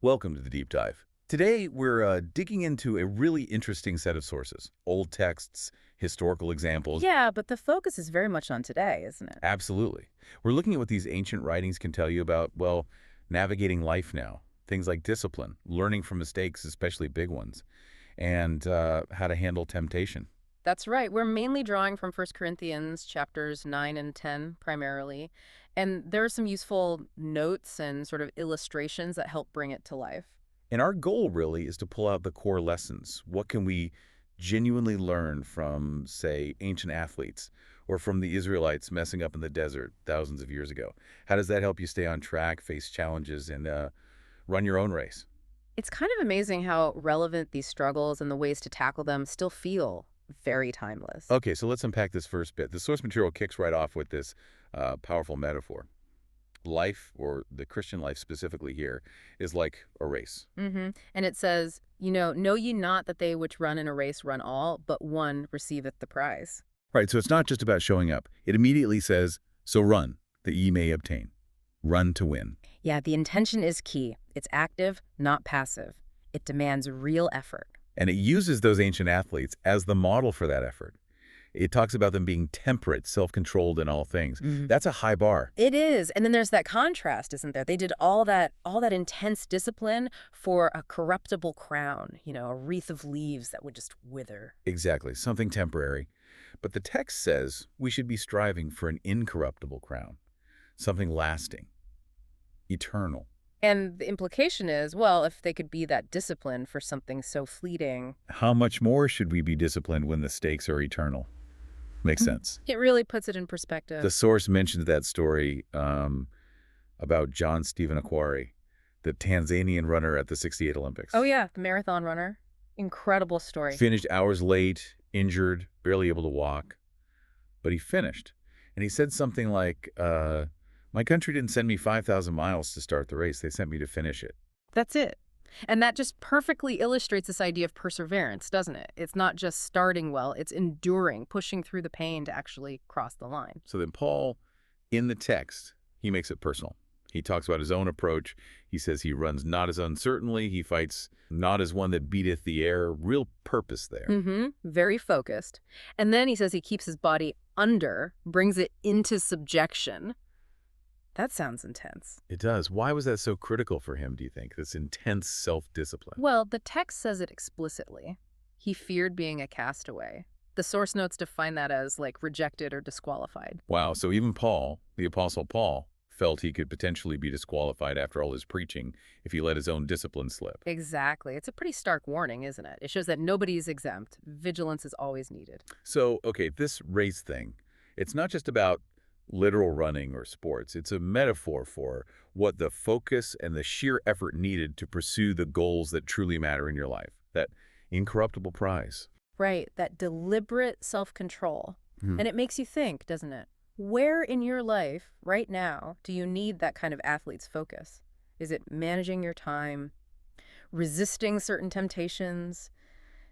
Welcome to the Deep Dive. Today, we're digging into a really interesting set of sources. Old texts, historical examples. Yeah, but the focus is very much on today, isn't it? Absolutely. We're looking at what these ancient writings can tell you about, well, navigating life now. Things like discipline, learning from mistakes, especially big ones, and how to handle temptation. That's right. We're mainly drawing from First Corinthians chapters 9 and 10 primarily. And there are some useful notes and sort of illustrations that help bring it to life. And our goal really is to pull out the core lessons. What can we genuinely learn from, say, ancient athletes or from the Israelites messing up in the desert thousands of years ago? How does that help you stay on track, face challenges, and run your own race? It's kind of amazing how relevant these struggles and the ways to tackle them still feel very timeless. Okay, so let's unpack this first bit. The source material kicks right off with this powerful metaphor. Life, or the Christian life specifically here, is like a race. And it says, know ye not that they which run in a race run all, but one receiveth the prize. Right, so it's not just about showing up. It immediately says, so run, that ye may obtain. Run to win. Yeah, the intention is key. It's active, not passive. It demands real effort. And it uses those ancient athletes as the model for that effort. It talks about them being temperate, self-controlled in all things. That's a high bar. It is. And then there's that contrast, isn't there? They did all that intense discipline for a corruptible crown, a wreath of leaves that would just wither. Exactly, something temporary. But the text says we should be striving for an incorruptible crown, something lasting, eternal. And the implication is, well, if they could be that disciplined for something so fleeting. How much more should we be disciplined when the stakes are eternal? Makes sense. It really puts it in perspective. The source mentions that story about John Stephen Akhwari, the Tanzanian runner at the '68 Olympics. Oh, yeah, the marathon runner. Incredible story. Finished hours late, injured, barely able to walk. But he finished. And he said something like, my country didn't send me 5,000 miles to start the race. They sent me to finish it. That's it. And that just perfectly illustrates this idea of perseverance, doesn't it? It's not just starting well, it's enduring, pushing through the pain to actually cross the line. So then Paul, in the text, he makes it personal. He talks about his own approach. He says he runs not as uncertainly. He fights not as one that beateth the air. Real purpose there. Very focused. And then he says he keeps his body under, brings it into subjection. That sounds intense. It does. Why was that so critical for him, do you think, this intense self-discipline? Well, the text says it explicitly. He feared being a castaway. The source notes define that as, rejected or disqualified. Wow, so even Paul, the Apostle Paul, felt he could potentially be disqualified after all his preaching if he let his own discipline slip. Exactly. It's a pretty stark warning, isn't it? It shows that nobody's exempt. Vigilance is always needed. So, okay, this race thing, it's not just about literal running or sports. It's a metaphor for what the focus and the sheer effort needed to pursue the goals that truly matter in your life. That incorruptible prize. Right, that deliberate self-control. And it makes you think, doesn't it? Where in your life right now do you need that kind of athlete's focus? Is it managing your time, resisting certain temptations,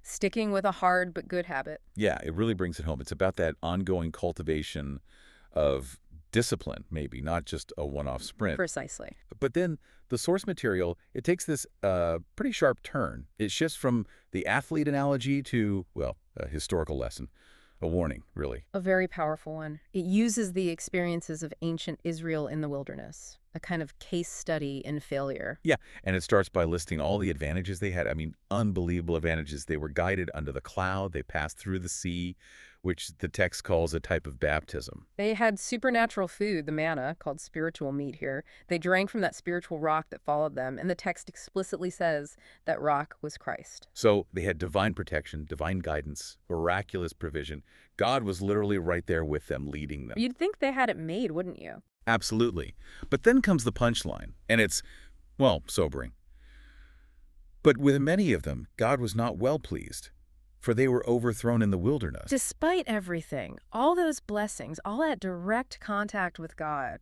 sticking with a hard but good habit? Yeah, it really brings it home. It's about that ongoing cultivation of discipline, maybe, not just a one-off sprint. Precisely. But then the source material, it takes this pretty sharp turn. It shifts from the athlete analogy to, well, a historical lesson, a warning, really. A very powerful one. It uses the experiences of ancient Israel in the wilderness, a kind of case study in failure. Yeah, and it starts by listing all the advantages they had. I mean, unbelievable advantages. They were guided under the cloud. They passed through the sea, which the text calls a type of baptism. They had supernatural food, the manna, called spiritual meat here. They drank from that spiritual rock that followed them, and the text explicitly says that rock was Christ. So they had divine protection, divine guidance, miraculous provision. God was literally right there with them, leading them. You'd think they had it made, wouldn't you? Absolutely. But then comes the punchline, and it's, well, sobering. But with many of them, God was not well pleased, for they were overthrown in the wilderness. Despite everything, all those blessings, all that direct contact with God,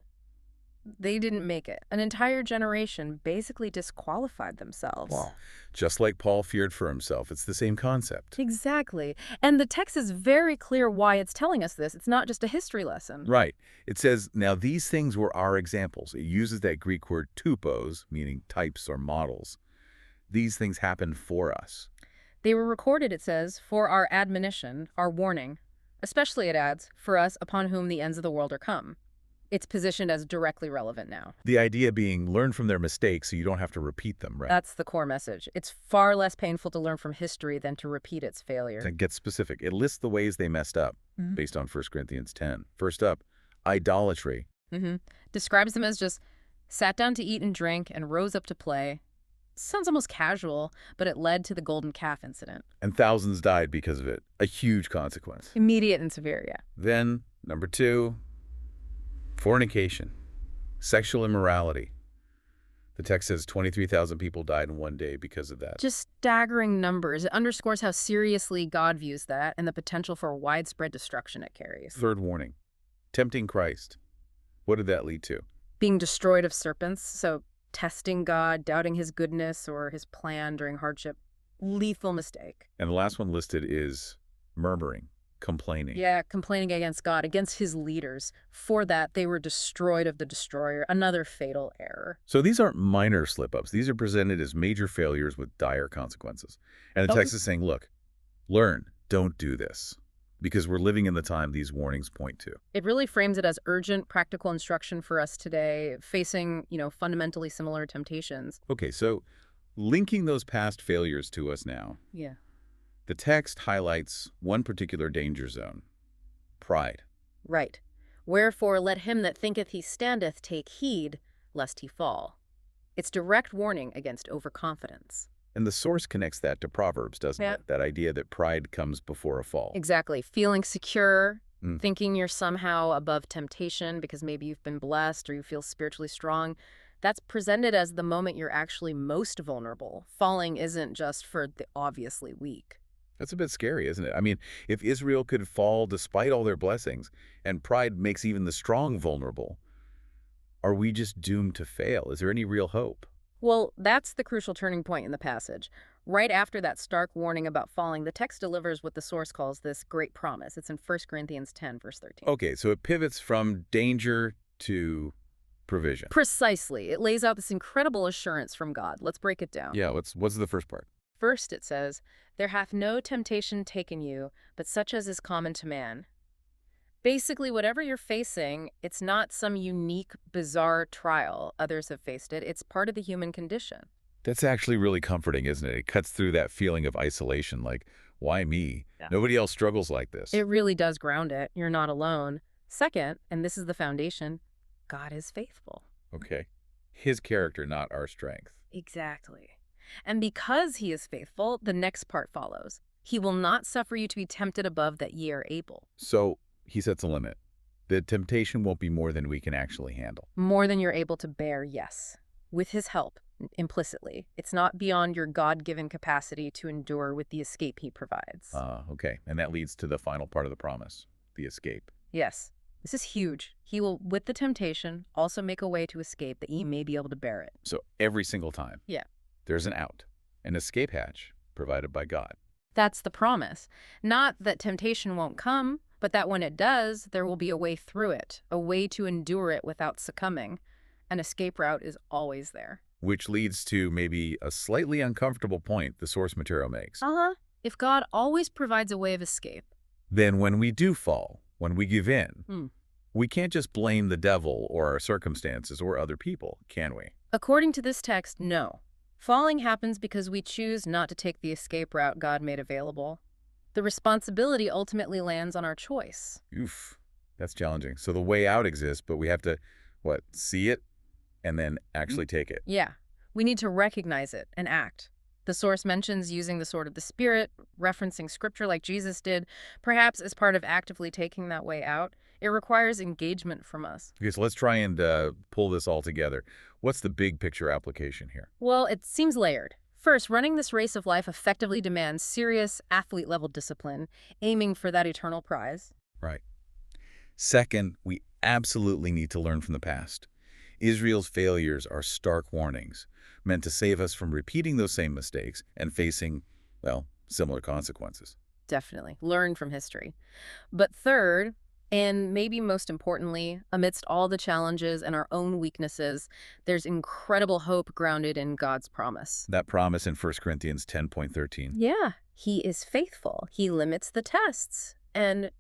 They didn't make it. An entire generation basically disqualified themselves. Wow. Just like Paul feared for himself. It's the same concept. Exactly. And the text is very clear why it's telling us this. It's not just a history lesson. Right. It says, now these things were our examples. It uses that Greek word tupos, meaning types or models. These things happened for us. They were recorded, it says, for our admonition, our warning. Especially, it adds, for us upon whom the ends of the world are come. It's positioned as directly relevant now. The idea being learn from their mistakes so you don't have to repeat them, right? That's the core message. It's far less painful to learn from history than to repeat its failure. And get specific. It lists the ways they messed up based on 1 Corinthians 10. First up, idolatry. Describes them as just sat down to eat and drink and rose up to play. Sounds almost casual, but it led to the golden calf incident. And thousands died because of it. A huge consequence. Immediate and severe, yeah. Then, number 2, fornication, sexual immorality. The text says 23,000 people died in one day because of that. Just staggering numbers. It underscores how seriously God views that and the potential for widespread destruction it carries. Third warning, tempting Christ. What did that lead to? Being destroyed of serpents, so testing God, doubting his goodness or his plan during hardship. Lethal mistake. And the last one listed is murmuring, complaining. Yeah, complaining against God, against his leaders. For that, they were destroyed of the destroyer. Another fatal error. So these aren't minor slip-ups. These are presented as major failures with dire consequences. And the text is saying, look, learn, don't do this. Because we're living in the time these warnings point to. It really frames it as urgent, practical instruction for us today, facing, fundamentally similar temptations. Okay, so linking those past failures to us now, Yeah. the text highlights one particular danger zone, pride. Right. Wherefore let him that thinketh he standeth take heed, lest he fall. It's direct warning against overconfidence. And the source connects that to Proverbs, doesn't Yep. it? That idea that pride comes before a fall. Exactly. Feeling secure, thinking you're somehow above temptation because maybe you've been blessed or you feel spiritually strong. That's presented as the moment you're actually most vulnerable. Falling isn't just for the obviously weak. That's a bit scary, isn't it? I mean, if Israel could fall despite all their blessings, and pride makes even the strong vulnerable, are we just doomed to fail? Is there any real hope? Well, that's the crucial turning point in the passage. Right after that stark warning about falling, the text delivers what the source calls this great promise. It's in 1 Corinthians 10, verse 13. Okay, so it pivots from danger to provision. Precisely. It lays out this incredible assurance from God. Let's break it down. Yeah, what's the first part? First, it says, there hath no temptation taken you, but such as is common to man. Basically, whatever you're facing, it's not some unique, bizarre trial. Others have faced it. It's part of the human condition. That's actually really comforting, isn't it? It cuts through that feeling of isolation, like, why me? Yeah. Nobody else struggles like this. It really does ground it. You're not alone. Second, and this is the foundation, God is faithful. Okay. His character, not our strength. Exactly. And because he is faithful, the next part follows. He will not suffer you to be tempted above that ye are able. So he sets a limit. The temptation won't be more than we can actually handle. More than you're able to bear, yes. With his help, implicitly. It's not beyond your God-given capacity to endure with the escape he provides. Okay. And that leads to the final part of the promise, the escape. Yes. This is huge. He will, with the temptation, also make a way to escape that ye may be able to bear it. So every single time, Yeah. there's an out, an escape hatch provided by God. That's the promise. Not that temptation won't come, but that when it does, there will be a way through it, a way to endure it without succumbing. An escape route is always there. Which leads to maybe a slightly uncomfortable point the source material makes. If God always provides a way of escape. Then when we do fall, when we give in, we can't just blame the devil or our circumstances or other people, can we? According to this text, no. Falling happens because we choose not to take the escape route God made available. The responsibility ultimately lands on our choice. Oof, that's challenging. So the way out exists, but we have to, see it and then actually take it. Yeah, we need to recognize it and act. The source mentions using the sword of the Spirit, referencing scripture like Jesus did, perhaps as part of actively taking that way out. It requires engagement from us. Okay, so let's try and pull this all together. What's the big picture application here? Well, it seems layered. First, running this race of life effectively demands serious athlete-level discipline, aiming for that eternal prize. Right. Second, we absolutely need to learn from the past. Israel's failures are stark warnings, meant to save us from repeating those same mistakes and facing, well, similar consequences. Definitely. Learn from history. But third, and maybe most importantly, amidst all the challenges and our own weaknesses, there's incredible hope grounded in God's promise. That promise in 1 Corinthians 10:13. Yeah, he is faithful. He limits the tests. And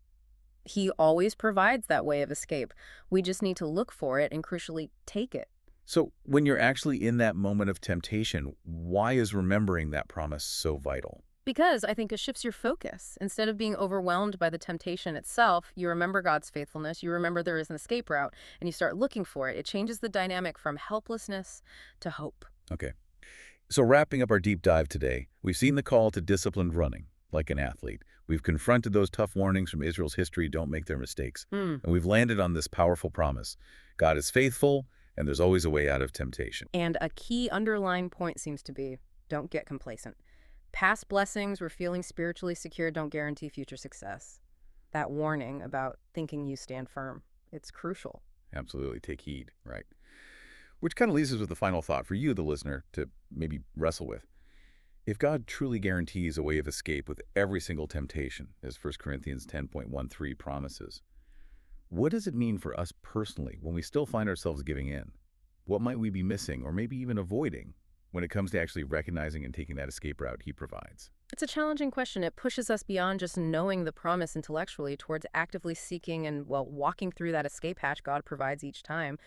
he always provides that way of escape. We just need to look for it and crucially take it. So when you're actually in that moment of temptation, why is remembering that promise so vital? Because I think it shifts your focus. Instead of being overwhelmed by the temptation itself, you remember God's faithfulness, you remember there is an escape route, and you start looking for it. It changes the dynamic from helplessness to hope. Okay. So wrapping up our deep dive today, we've seen the call to disciplined running, like an athlete. We've confronted those tough warnings from Israel's history, don't make their mistakes. And we've landed on this powerful promise. God is faithful, and there's always a way out of temptation. And a key underlying point seems to be, don't get complacent. Past blessings or feeling spiritually secure don't guarantee future success. That warning about thinking you stand firm, it's crucial. Absolutely. Take heed, right? Which kind of leaves us with the final thought for you, the listener, to maybe wrestle with. If God truly guarantees a way of escape with every single temptation, as 1 Corinthians 10:13 promises, what does it mean for us personally when we still find ourselves giving in? What might we be missing or maybe even avoiding when it comes to actually recognizing and taking that escape route he provides? It's a challenging question. It pushes us beyond just knowing the promise intellectually towards actively seeking and, well, walking through that escape hatch God provides each time.